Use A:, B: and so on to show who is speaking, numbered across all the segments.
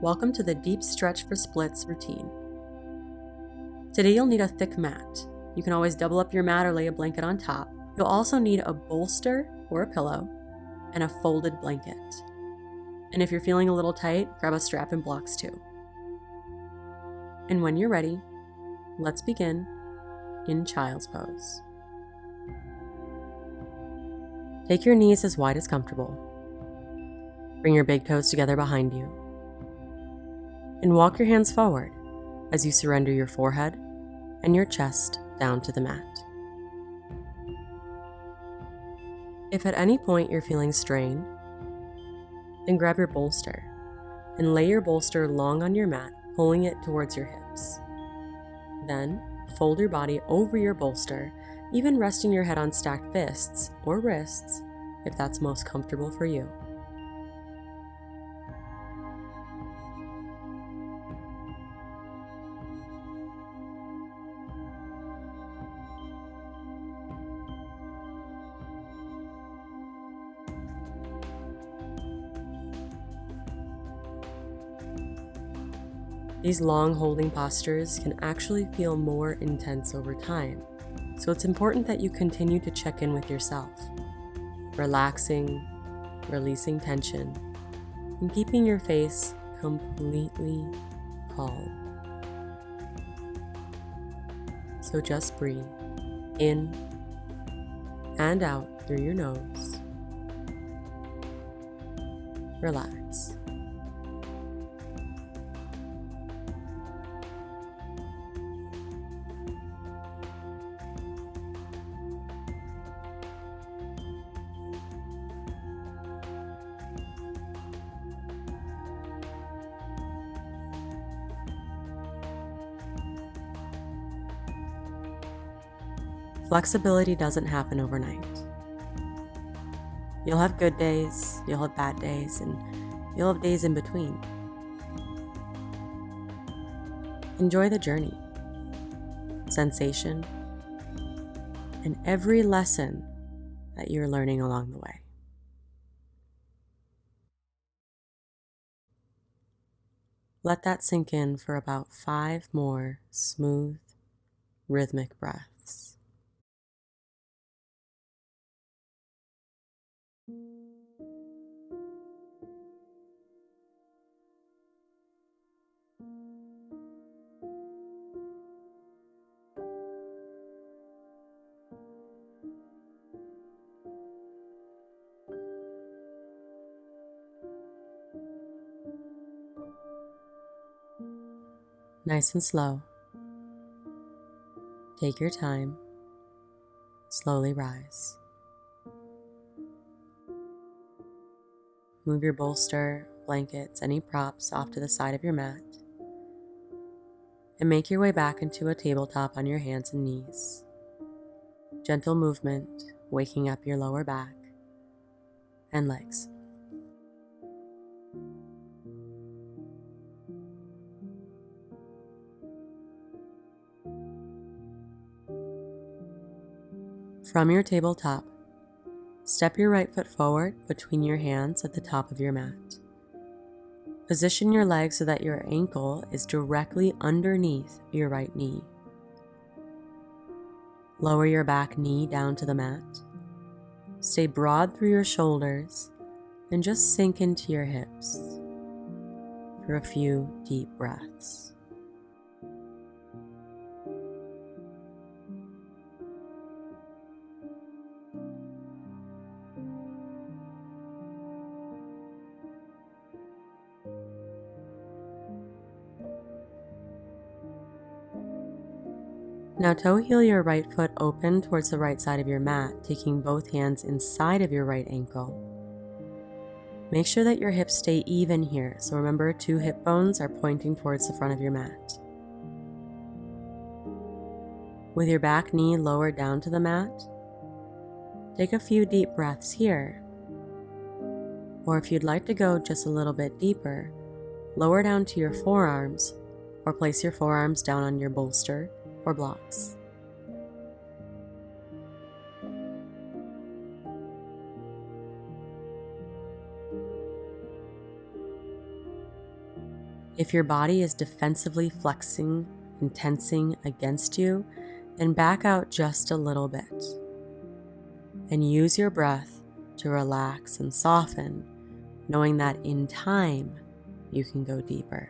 A: Welcome to the Deep Stretch for Splits routine. Today you'll need a thick mat. You can always double up your mat or lay a blanket on top. You'll also need a bolster or a pillow and a folded blanket. And if you're feeling a little tight, grab a strap and blocks too. And when you're ready, let's begin in child's pose. Take your knees as wide as comfortable. Bring your big toes together behind you. And walk your hands forward as you surrender your forehead and your chest down to the mat. If at any point you're feeling strain, then grab your bolster and lay your bolster long on your mat, pulling it towards your hips. Then fold your body over your bolster, even resting your head on stacked fists or wrists if that's most comfortable for you. These long holding postures can actually feel more intense over time, so it's important that you continue to check in with yourself, relaxing, releasing tension, and keeping your face completely calm. So just breathe in and out through your nose. Relax. Flexibility doesn't happen overnight. You'll have good days, you'll have bad days, and you'll have days in between. Enjoy the journey, sensation, and every lesson that you're learning along the way. Let that sink in for about 5 more smooth, rhythmic breaths. Nice and slow. Take your time. Slowly rise. Move your bolster, blankets, any props off to the side of your mat. And make your way back into a tabletop on your hands and knees. Gentle movement, waking up your lower back and legs. From your tabletop, step your right foot forward between your hands at the top of your mat. Position your legs so that your ankle is directly underneath your right knee. Lower your back knee down to the mat. Stay broad through your shoulders and just sink into your hips for a few deep breaths. Now toe heel your right foot open towards the right side of your mat, taking both hands inside of your right ankle. Make sure that your hips stay even here, so remember 2 hip bones are pointing towards the front of your mat. With your back knee lowered down to the mat, take a few deep breaths here. Or if you'd like to go just a little bit deeper, lower down to your forearms or place your forearms down on your bolster or blocks. If your body is defensively flexing and tensing against you, then back out just a little bit and use your breath to relax and soften, knowing that in time you can go deeper.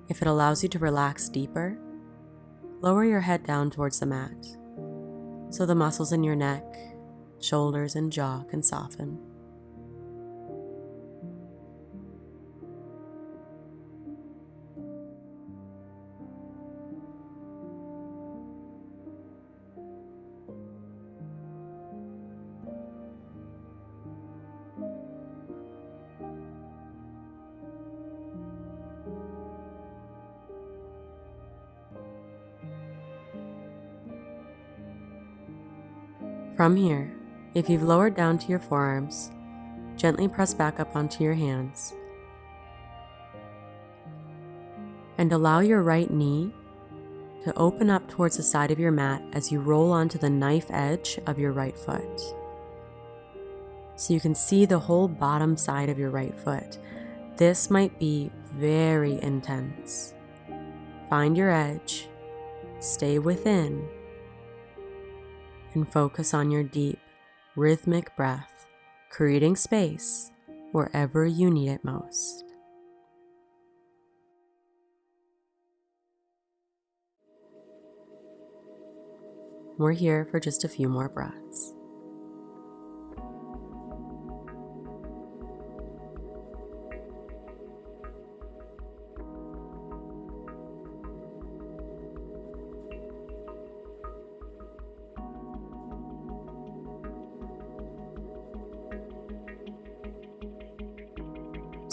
A: If it allows you to relax deeper, lower your head down towards the mat so the muscles in your neck, shoulders, and jaw can soften. From here, if you've lowered down to your forearms, gently press back up onto your hands and allow your right knee to open up towards the side of your mat as you roll onto the knife edge of your right foot. So you can see the whole bottom side of your right foot. This might be very intense. Find your edge, stay within, and focus on your deep, rhythmic breath, creating space wherever you need it most. We're here for just a few more breaths.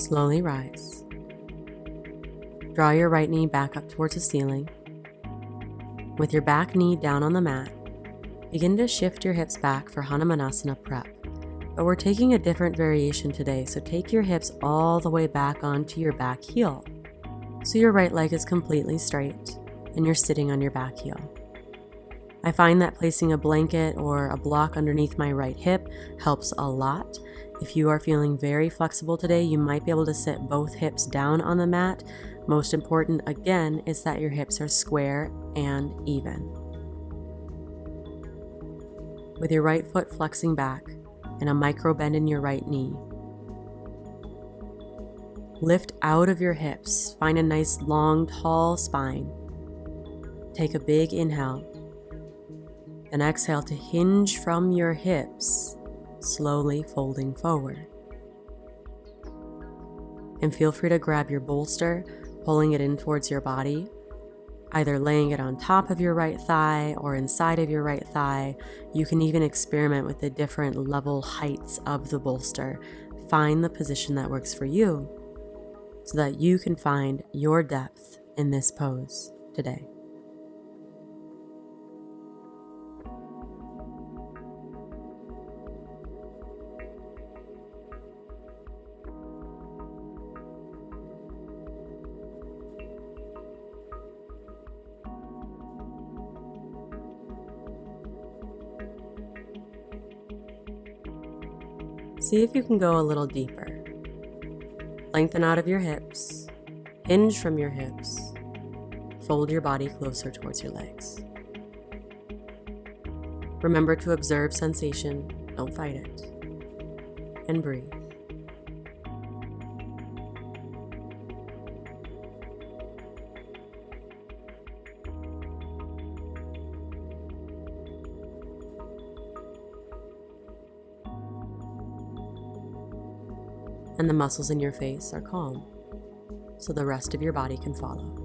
A: Slowly rise. Draw your right knee back up towards the ceiling. With your back knee down on the mat, begin to shift your hips back for Hanumanasana prep. But we're taking a different variation today, so take your hips all the way back onto your back heel. So your right leg is completely straight and you're sitting on your back heel. I find that placing a blanket or a block underneath my right hip helps a lot. If you are feeling very flexible today, you might be able to sit both hips down on the mat. Most important, again, is that your hips are square and even. With your right foot flexing back and a micro bend in your right knee, lift out of your hips. Find a nice, long, tall spine. Take a big inhale. Then exhale to hinge from your hips, slowly folding forward. And feel free to grab your bolster, pulling it in towards your body, either laying it on top of your right thigh or inside of your right thigh. You can even experiment with the different level heights of the bolster. Find the position that works for you so that you can find your depth in this pose today. See if you can go a little deeper. Lengthen out of your hips, hinge from your hips, fold your body closer towards your legs. Remember to observe sensation, don't fight it, and breathe. And the muscles in your face are calm, so the rest of your body can follow.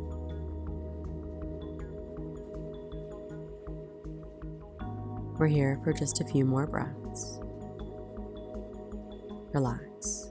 A: We're here for just a few more breaths. Relax.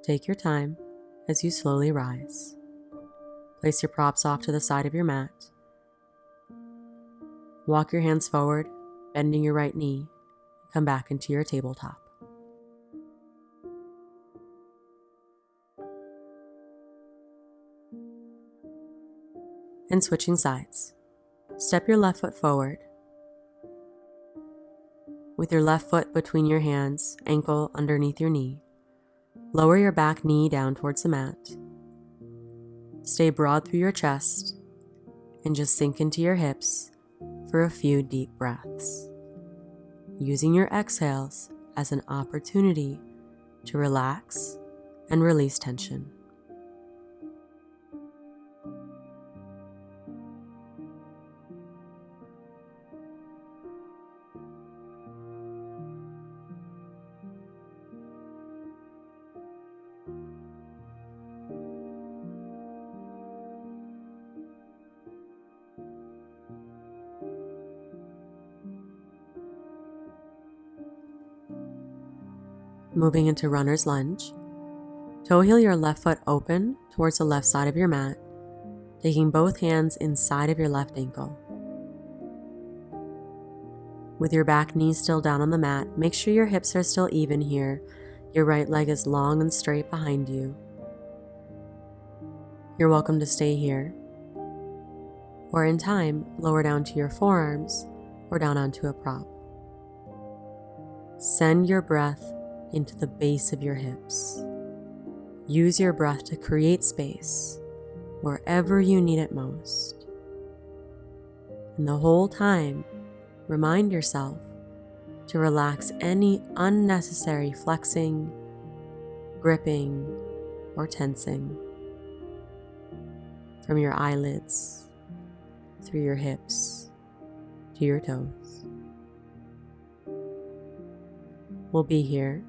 A: take your time as you slowly rise. Place your props off to the side of your mat. Walk your hands forward, bending your right knee. Come back into your tabletop. And switching sides. Step your left foot forward. With your left foot between your hands, ankle underneath your knee. Lower your back knee down towards the mat. Stay broad through your chest and just sink into your hips for a few deep breaths, using your exhales as an opportunity to relax and release tension. Moving into runner's lunge. Toe heel your left foot open towards the left side of your mat, taking both hands inside of your left ankle. With your back knee still down on the mat, make sure your hips are still even here. Your right leg is long and straight behind you. You're welcome to stay here, or in time, lower down to your forearms or down onto a prop. Send your breath into the base of your hips. Use your breath to create space wherever you need it most. And the whole time, remind yourself to relax any unnecessary flexing, gripping, or tensing from your eyelids, through your hips, to your toes. We'll be here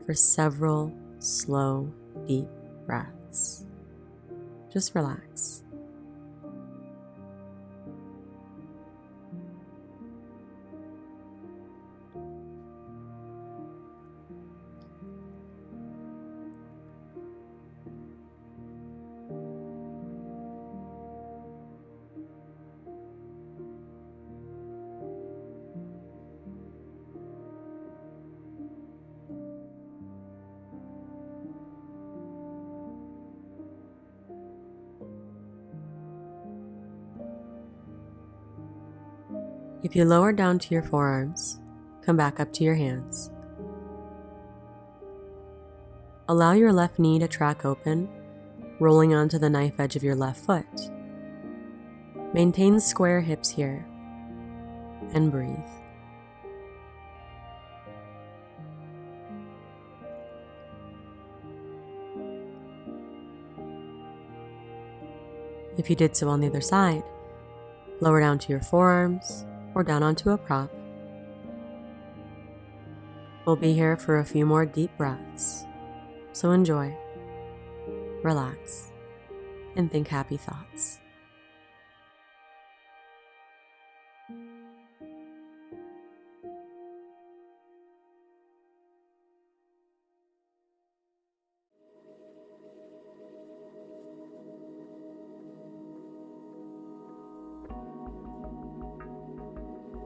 A: for several slow, deep breaths. Just relax. If you lower down to your forearms, come back up to your hands. Allow your left knee to track open, rolling onto the knife edge of your left foot. Maintain square hips here, and breathe. If you did so on the other side, lower down to your forearms or down onto a prop. We'll be here for a few more deep breaths, so enjoy, relax, and think happy thoughts.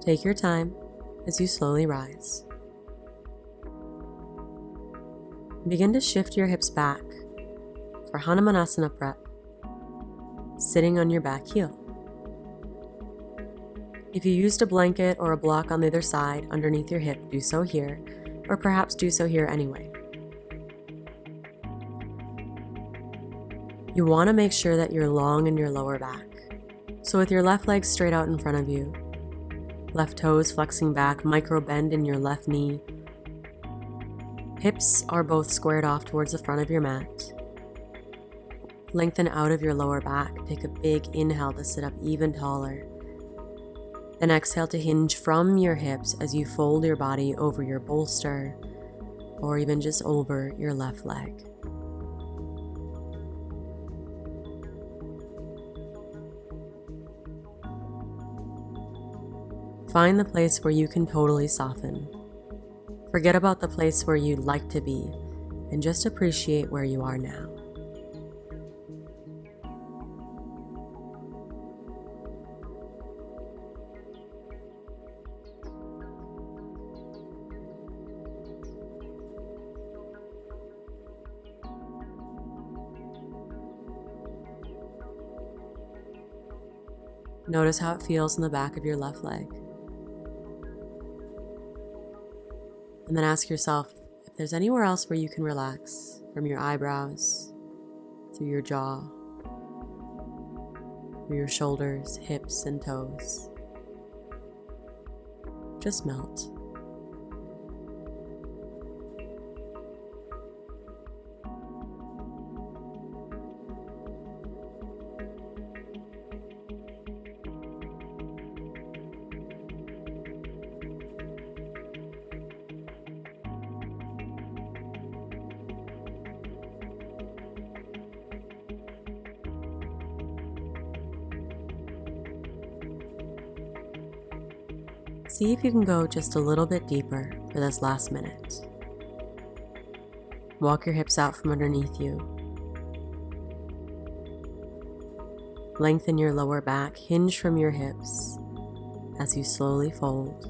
A: Take your time as you slowly rise. Begin to shift your hips back for Hanumanasana prep, sitting on your back heel. If you used a blanket or a block on the other side underneath your hip, do so here, or perhaps do so here anyway. You want to make sure that you're long in your lower back. So with your left leg straight out in front of you, left toes flexing back, micro bend in your left knee. Hips are both squared off towards the front of your mat. Lengthen out of your lower back. Take a big inhale to sit up even taller. Then exhale to hinge from your hips as you fold your body over your bolster or even just over your left leg. Find the place where you can totally soften. Forget about the place where you'd like to be and just appreciate where you are now. Notice how it feels in the back of your left leg. And then ask yourself if there's anywhere else where you can relax, from your eyebrows, through your jaw, through your shoulders, hips, and toes. Just melt. See if you can go just a little bit deeper for this last minute. Walk your hips out from underneath you. Lengthen your lower back, hinge from your hips as you slowly fold,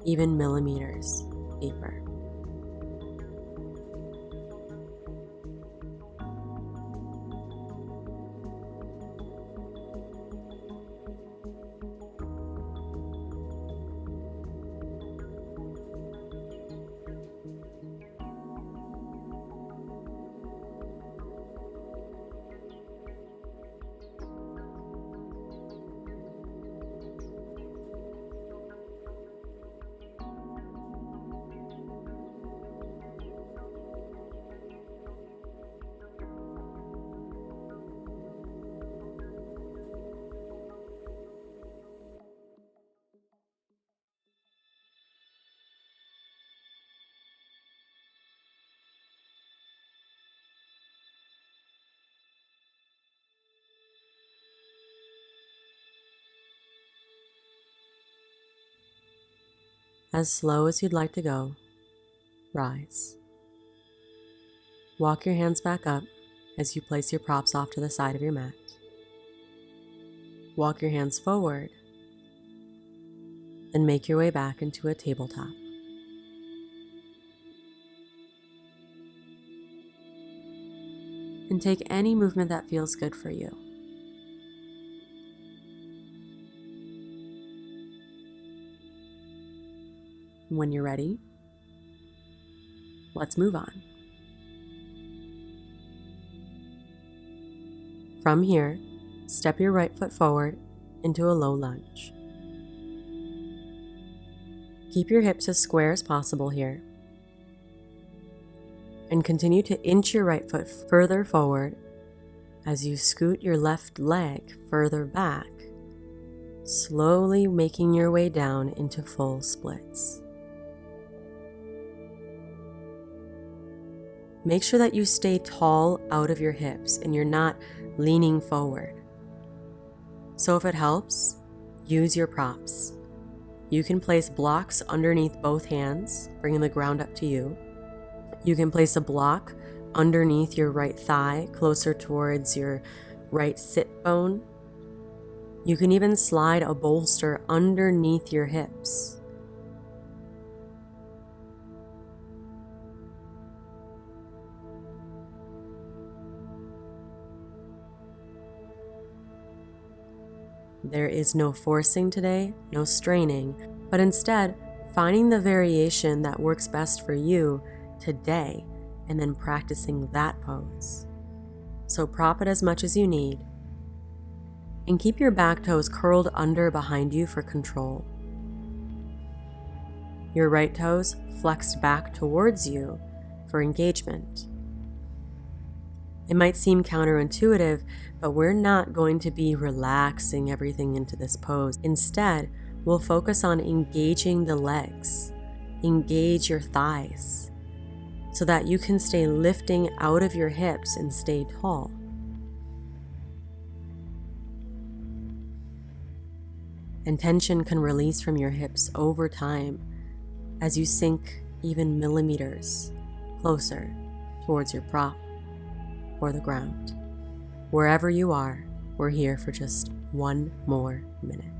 A: even millimeters deeper. As slow as you'd like to go, rise. Walk your hands back up as you place your props off to the side of your mat. Walk your hands forward and make your way back into a tabletop. And take any movement that feels good for you. When you're ready, let's move on. From here, step your right foot forward into a low lunge. Keep your hips as square as possible here. And continue to inch your right foot further forward as you scoot your left leg further back, slowly making your way down into full splits. Make sure that you stay tall out of your hips and you're not leaning forward. So if it helps, use your props. You can place blocks underneath both hands, bringing the ground up to you. You can place a block underneath your right thigh, closer towards your right sit bone. You can even slide a bolster underneath your hips. There is no forcing today, no straining, but instead finding the variation that works best for you today and then practicing that pose. So prop it as much as you need and keep your back toes curled under behind you for control. Your right toes flexed back towards you for engagement. It might seem counterintuitive, but we're not going to be relaxing everything into this pose. Instead, we'll focus on engaging the legs, engage your thighs, so that you can stay lifting out of your hips and stay tall. And tension can release from your hips over time as you sink even millimeters closer towards your prop or the ground. Wherever you are, we're here for just one more minute.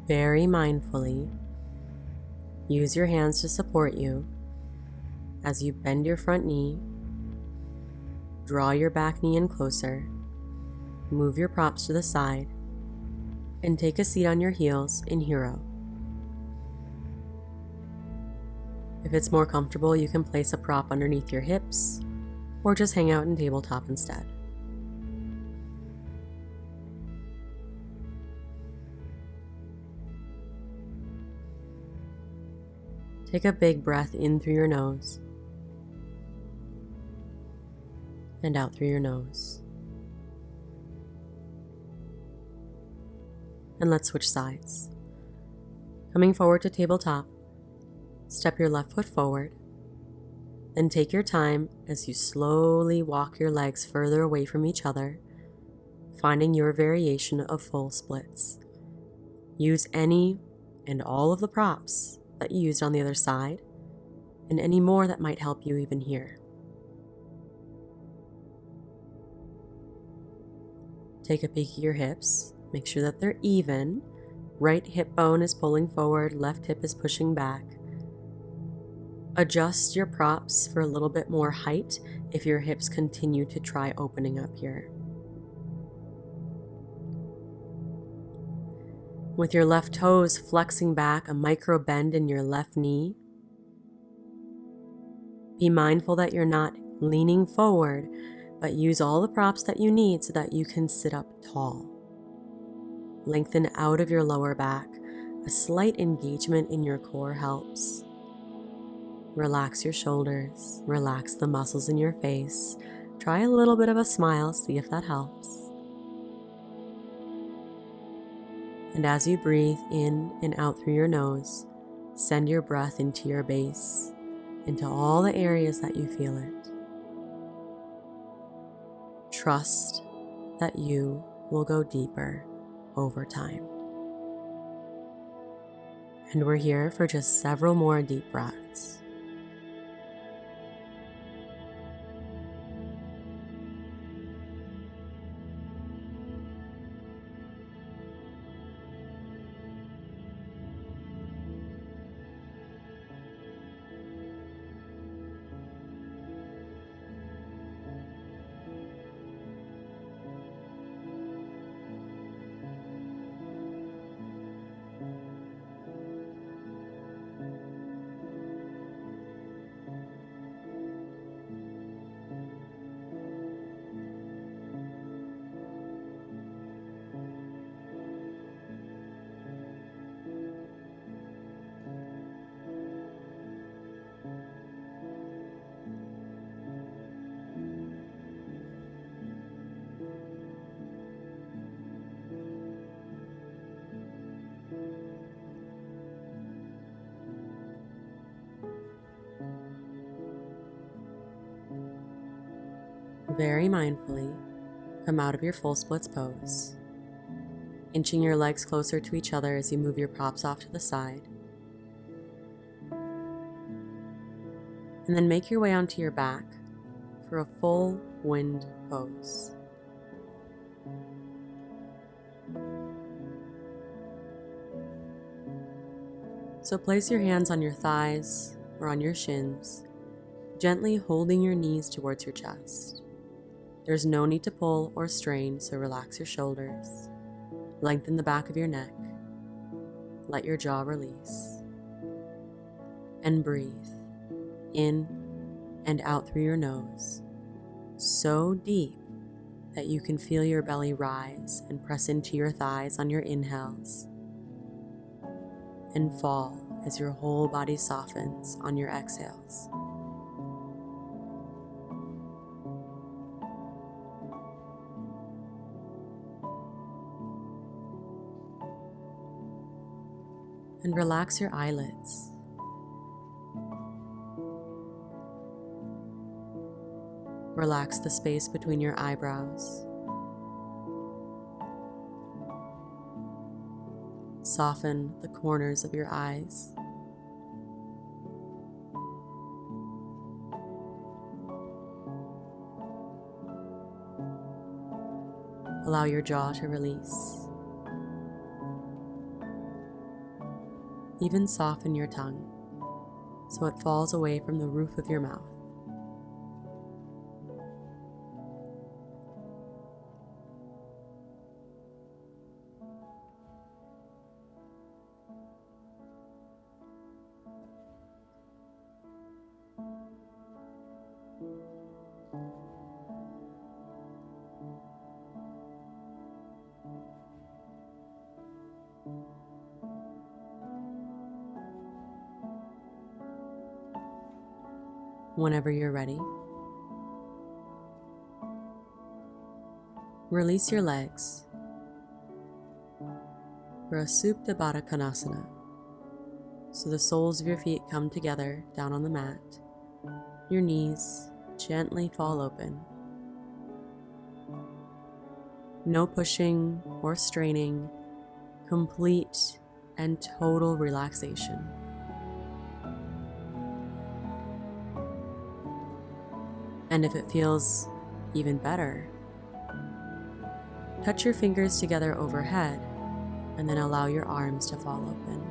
A: Very mindfully, use your hands to support you as you bend your front knee, draw your back knee in closer, move your props to the side, and take a seat on your heels in hero. If it's more comfortable, you can place a prop underneath your hips or just hang out in tabletop instead. Take a big breath in through your nose and out through your nose. And let's switch sides. Coming forward to tabletop, step your left foot forward, then take your time as you slowly walk your legs further away from each other, finding your variation of full splits. Use any and all of the props that you used on the other side, and any more that might help you even here. Take a peek at your hips. Make sure that they're even. Right hip bone is pulling forward, left hip is pushing back. Adjust your props for a little bit more height if your hips continue to try opening up here. With your left toes flexing back, a micro bend in your left knee. Be mindful that you're not leaning forward, but use all the props that you need so that you can sit up tall. Lengthen out of your lower back. A slight engagement in your core helps. Relax your shoulders, relax the muscles in your face. Try a little bit of a smile, see if that helps. And as you breathe in and out through your nose, send your breath into your base, into all the areas that you feel it. Trust that you will go deeper over time. And we're here for just several more deep breaths. Very mindfully, come out of your full splits pose, inching your legs closer to each other as you move your props off to the side. And then make your way onto your back for a full wind pose. So place your hands on your thighs or on your shins, gently holding your knees towards your chest. There's no need to pull or strain, so relax your shoulders, lengthen the back of your neck, let your jaw release, and breathe in and out through your nose, so deep that you can feel your belly rise and press into your thighs on your inhales, and fall as your whole body softens on your exhales. And relax your eyelids. Relax the space between your eyebrows. Soften the corners of your eyes. Allow your jaw to release. Even soften your tongue so it falls away from the roof of your mouth. Whenever you're ready, release your legs for a Supta Baddha Konasana. So the soles of your feet come together down on the mat. Your knees gently fall open. No pushing or straining, complete and total relaxation. And if it feels even better, touch your fingers together overhead and then allow your arms to fall open.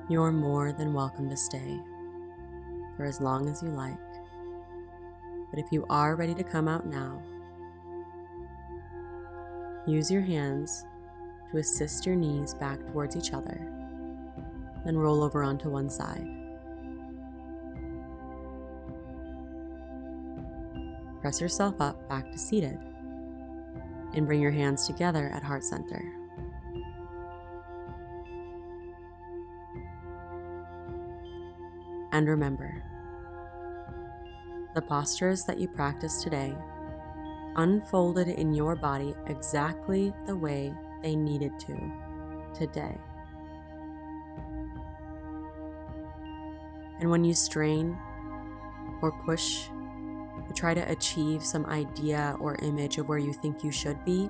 A: You're more than welcome to stay for as long as you like. But if you are ready to come out now, use your hands to assist your knees back towards each other, then roll over onto one side. Press yourself up back to seated and bring your hands together at heart center. And remember, the postures that you practiced today unfolded in your body exactly the way they needed to today. And when you strain or push to try to achieve some idea or image of where you think you should be,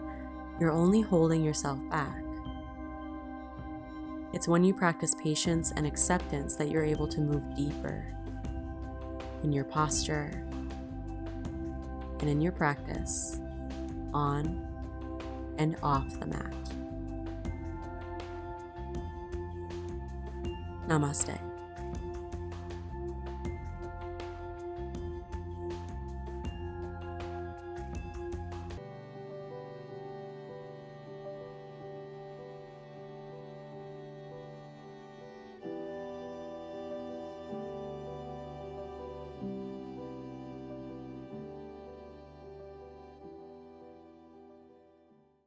A: you're only holding yourself back. It's when you practice patience and acceptance that you're able to move deeper in your posture and in your practice on and off the mat. Namaste.